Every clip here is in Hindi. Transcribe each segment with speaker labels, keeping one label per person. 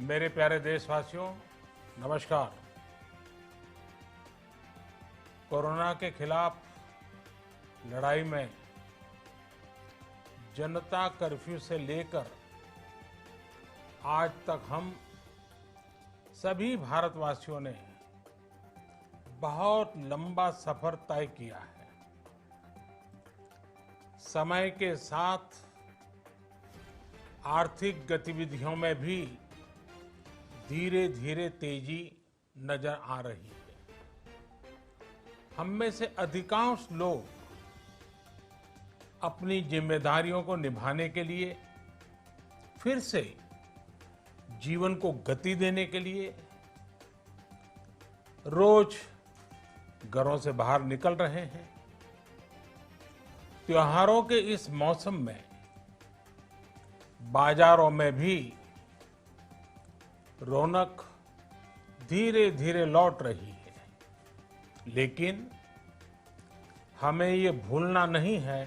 Speaker 1: मेरे प्यारे देशवासियों, नमस्कार। कोरोना के खिलाफ लड़ाई में जनता कर्फ्यू से लेकर आज तक हम सभी भारतवासियों ने बहुत लंबा सफर तय किया है। समय के साथ आर्थिक गतिविधियों में भी धीरे धीरे तेजी नजर आ रही है। हम में से अधिकांश लोग अपनी जिम्मेदारियों को निभाने के लिए फिर से जीवन को गति देने के लिए रोज घरों से बाहर निकल रहे हैं। त्योहारों के इस मौसम में बाजारों में भी रौनक धीरे धीरे लौट रही है, लेकिन हमें ये भूलना नहीं है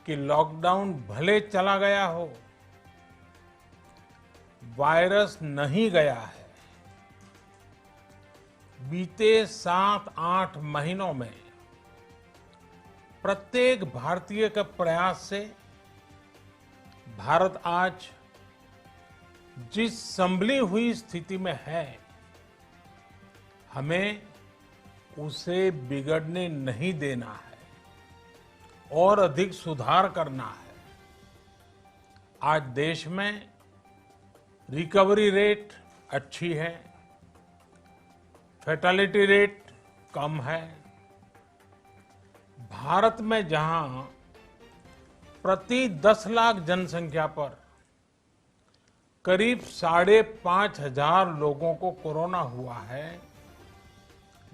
Speaker 1: कि लॉकडाउन भले चला गया हो, वायरस नहीं गया है। बीते 7-8 महीनों में प्रत्येक भारतीय के प्रयास से भारत आज जिस संभली हुई स्थिति में है, हमें उसे बिगड़ने नहीं देना है और अधिक सुधार करना है। आज देश में रिकवरी रेट अच्छी है, फैटेलिटी रेट कम है। भारत में जहां प्रति 10 लाख जनसंख्या पर करीब 5,500 लोगों को कोरोना हुआ है,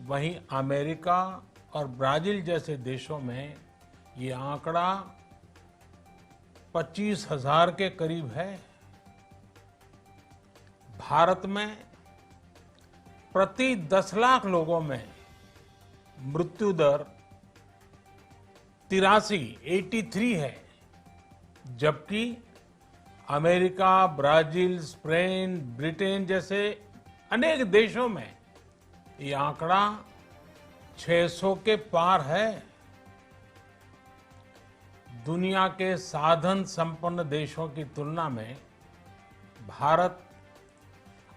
Speaker 1: वहीं अमेरिका और ब्राजील जैसे देशों में ये आंकड़ा 25,000 के करीब है। भारत में प्रति 10 लाख लोगों में मृत्यु दर 83 है, जबकि अमेरिका, ब्राजील, स्पेन, ब्रिटेन जैसे अनेक देशों में ये आंकड़ा 600 के पार है। दुनिया के साधन संपन्न देशों की तुलना में भारत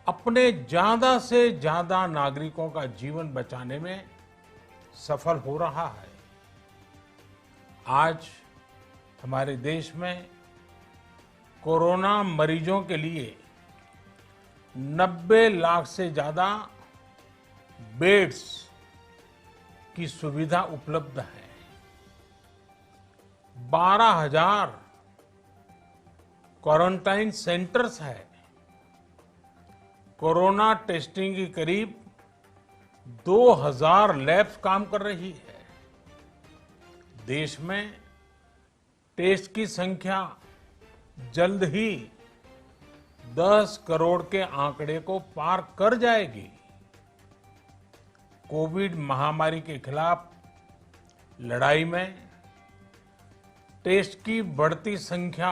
Speaker 1: अपने ज्यादा से ज्यादा नागरिकों का जीवन बचाने में सफल हो रहा है। आज हमारे देश में कोरोना मरीजों के लिए 90 लाख से ज्यादा बेड्स की सुविधा उपलब्ध है। 12,000 क्वारंटाइन सेंटर्स है। कोरोना टेस्टिंग की करीब 2,000 लैब्स काम कर रही है। देश में टेस्ट की संख्या जल्द ही 10 करोड़ के आंकड़े को पार कर जाएगी। कोविड महामारी के खिलाफ लड़ाई में टेस्ट की बढ़ती संख्या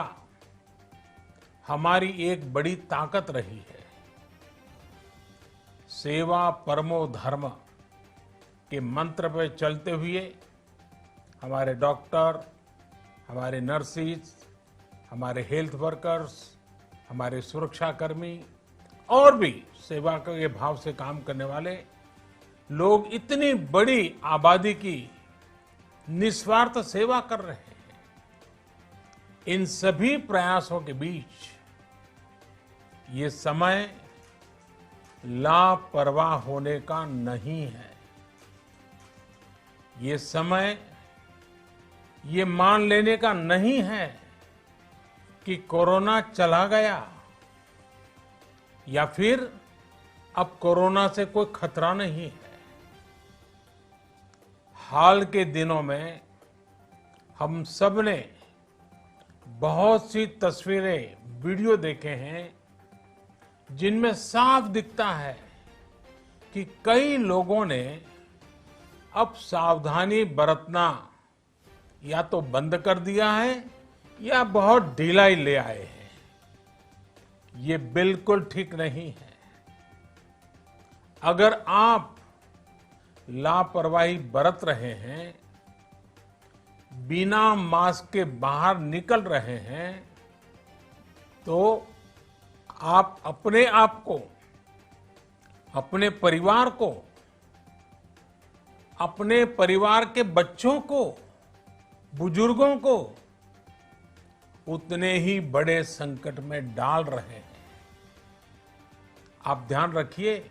Speaker 1: हमारी एक बड़ी ताकत रही है। सेवा परमो धर्म के मंत्र पर चलते हुए हमारे डॉक्टर, हमारे नर्सिस, हमारे हेल्थ वर्कर्स, हमारे सुरक्षाकर्मी और भी सेवा के भाव से काम करने वाले लोग इतनी बड़ी आबादी की निस्वार्थ सेवा कर रहे हैं। इन सभी प्रयासों के बीच ये समय लापरवाह होने का नहीं है। ये समय ये मान लेने का नहीं है कि कोरोना चला गया या फिर अब कोरोना से कोई खतरा नहीं है। हाल के दिनों में हम सब ने बहुत सी तस्वीरें, वीडियो देखे हैं जिनमें साफ दिखता है कि कई लोगों ने अब सावधानी बरतना या तो बंद कर दिया है या बहुत ढिलाई ले आए हैं। ये बिल्कुल ठीक नहीं है। अगर आप लापरवाही बरत रहे हैं, बिना मास्क के बाहर निकल रहे हैं, तो आप अपने आप को, अपने परिवार को, अपने परिवार के बच्चों को, बुजुर्गों को उतने ही बड़े संकट में डाल रहे हैं। आप ध्यान रखिए,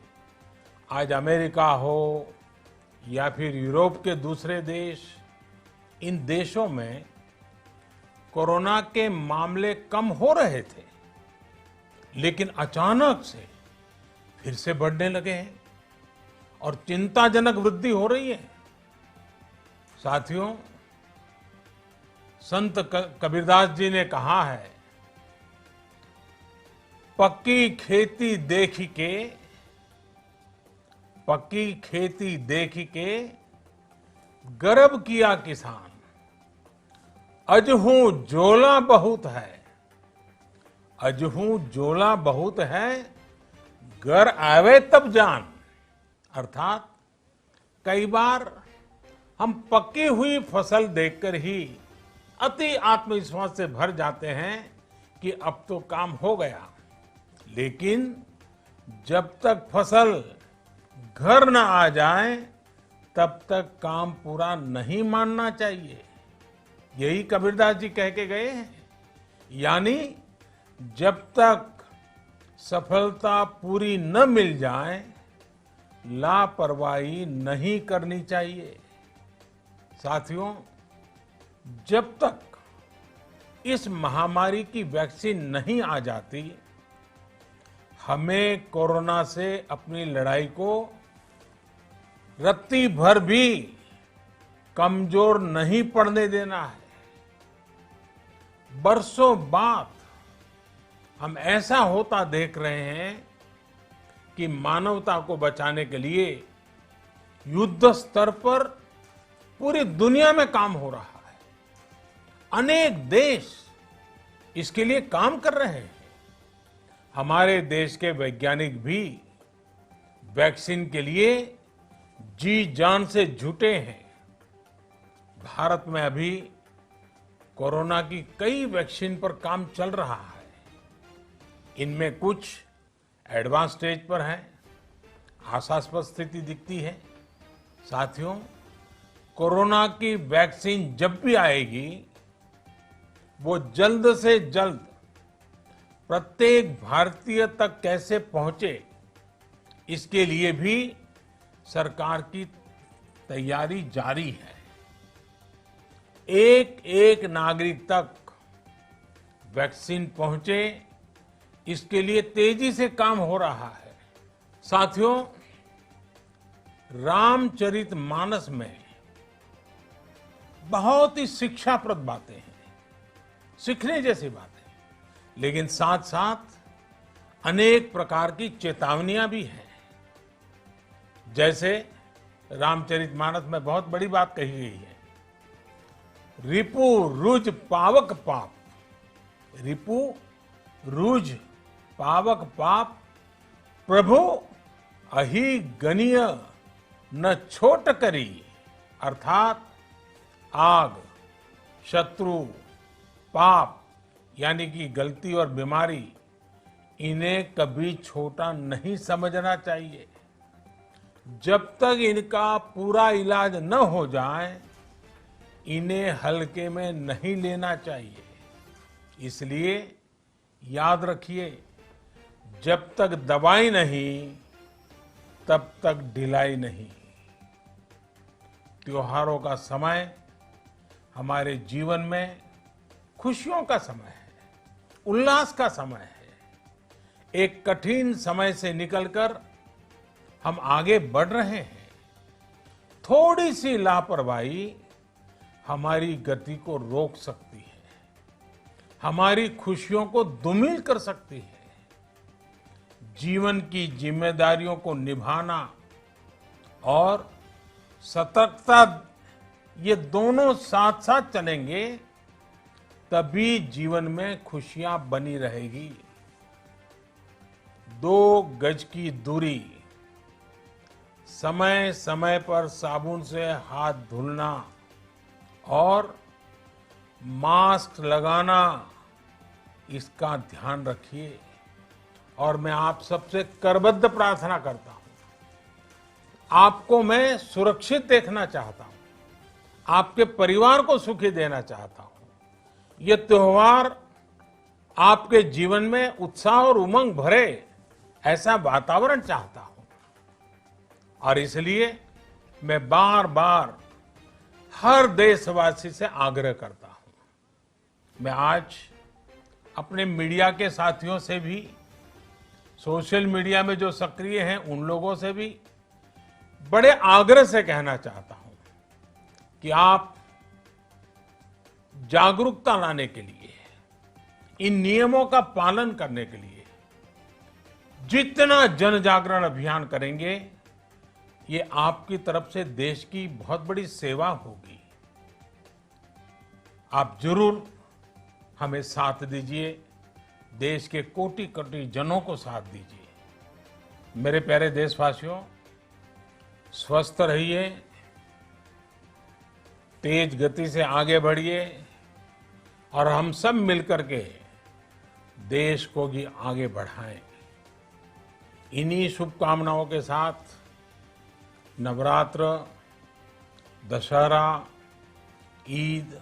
Speaker 1: आज अमेरिका हो या फिर यूरोप के दूसरे देश, इन देशों में कोरोना के मामले कम हो रहे थे, लेकिन अचानक से फिर से बढ़ने लगे हैं और चिंताजनक वृद्धि हो रही है। साथियों, संत कबीरदास जी ने कहा है, पक्की खेती देखी के गर्व किया किसान, अजहू जोला बहुत है, अजहू जोला बहुत है, घर आवे तब जान। अर्थात कई बार हम पकी हुई फसल देखकर ही अति आत्मविश्वास से भर जाते हैं कि अब तो काम हो गया, लेकिन जब तक फसल घर न आ जाए तब तक काम पूरा नहीं मानना चाहिए। यही कबीरदास जी कह के गए हैं। यानी जब तक सफलता पूरी न मिल जाए, लापरवाही नहीं करनी चाहिए। साथियों, जब तक इस महामारी की वैक्सीन नहीं आ जाती, हमें कोरोना से अपनी लड़ाई को रत्ती भर भी कमजोर नहीं पड़ने देना है। बरसों बाद हम ऐसा होता देख रहे हैं कि मानवता को बचाने के लिए युद्ध स्तर पर पूरी दुनिया में काम हो रहा है। अनेक देश इसके लिए काम कर रहे हैं। हमारे देश के वैज्ञानिक भी वैक्सीन के लिए जी जान से जुटे हैं। भारत में अभी कोरोना की कई वैक्सीन पर काम चल रहा है। इनमें कुछ एडवांस स्टेज पर है, आशास्पद स्थिति दिखती है। साथियों, कोरोना की वैक्सीन जब भी आएगी, वो जल्द से जल्द प्रत्येक भारतीय तक कैसे पहुंचे, इसके लिए भी सरकार की तैयारी जारी है। एक एक नागरिक तक वैक्सीन पहुंचे, इसके लिए तेजी से काम हो रहा है। साथियों, रामचरितमानस में बहुत ही शिक्षाप्रद बातें हैं, सीखने जैसी बातें, लेकिन साथ साथ अनेक प्रकार की चेतावनियां भी हैं। जैसे रामचरितमानस में बहुत बड़ी बात कही गई है, रिपु रुज पावक पाप, रिपु रुज पावक पाप, प्रभु अहि गनीय न छोट करी। अर्थात आग, शत्रु, पाप यानी कि गलती और बीमारी, इन्हें कभी छोटा नहीं समझना चाहिए। जब तक इनका पूरा इलाज न हो जाए, इन्हें हल्के में नहीं लेना चाहिए। इसलिए याद रखिए, जब तक दवाई नहीं, तब तक ढिलाई नहीं। त्योहारों का समय हमारे जीवन में खुशियों का समय है, उल्लास का समय है। एक कठिन समय से निकलकर हम आगे बढ़ रहे हैं। थोड़ी सी लापरवाही हमारी गति को रोक सकती है, हमारी खुशियों को धूमिल कर सकती है। जीवन की जिम्मेदारियों को निभाना और सतर्कता, ये दोनों साथ साथ चलेंगे, तभी जीवन में खुशियां बनी रहेगी। 2 गज की दूरी, समय समय पर साबुन से हाथ धुलना और मास्क लगाना, इसका ध्यान रखिए। और मैं आप सबसे करबद्ध प्रार्थना करता हूं, आपको मैं सुरक्षित देखना चाहता हूं, आपके परिवार को सुखी देना चाहता हूं। ये त्योहार आपके जीवन में उत्साह और उमंग भरे, ऐसा वातावरण चाहता हूं। और इसलिए मैं बार बार हर देशवासी से आग्रह करता हूं। मैं आज अपने मीडिया के साथियों से भी, सोशल मीडिया में जो सक्रिय हैं उन लोगों से भी बड़े आग्रह से कहना चाहता हूं कि आप जागरूकता लाने के लिए, इन नियमों का पालन करने के लिए जितना जन जागरण अभियान करेंगे, ये आपकी तरफ से देश की बहुत बड़ी सेवा होगी। आप जरूर हमें साथ दीजिए, देश के कोटि कोटि जनों को साथ दीजिए। मेरे प्यारे देशवासियों, स्वस्थ रहिए, तेज गति से आगे बढ़िए और हम सब मिलकर के देश को भी आगे बढ़ाएं। इन्हीं शुभकामनाओं के साथ नवरात्र, दशहरा, ईद,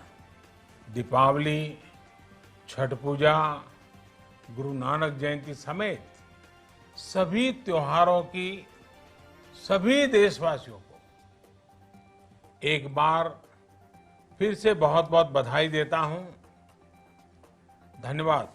Speaker 1: दीपावली, छठ पूजा, गुरु नानक जयंती समेत सभी त्योहारों की सभी देशवासियों को एक बार फिर से बहुत बहुत बधाई देता हूं। धन्यवाद।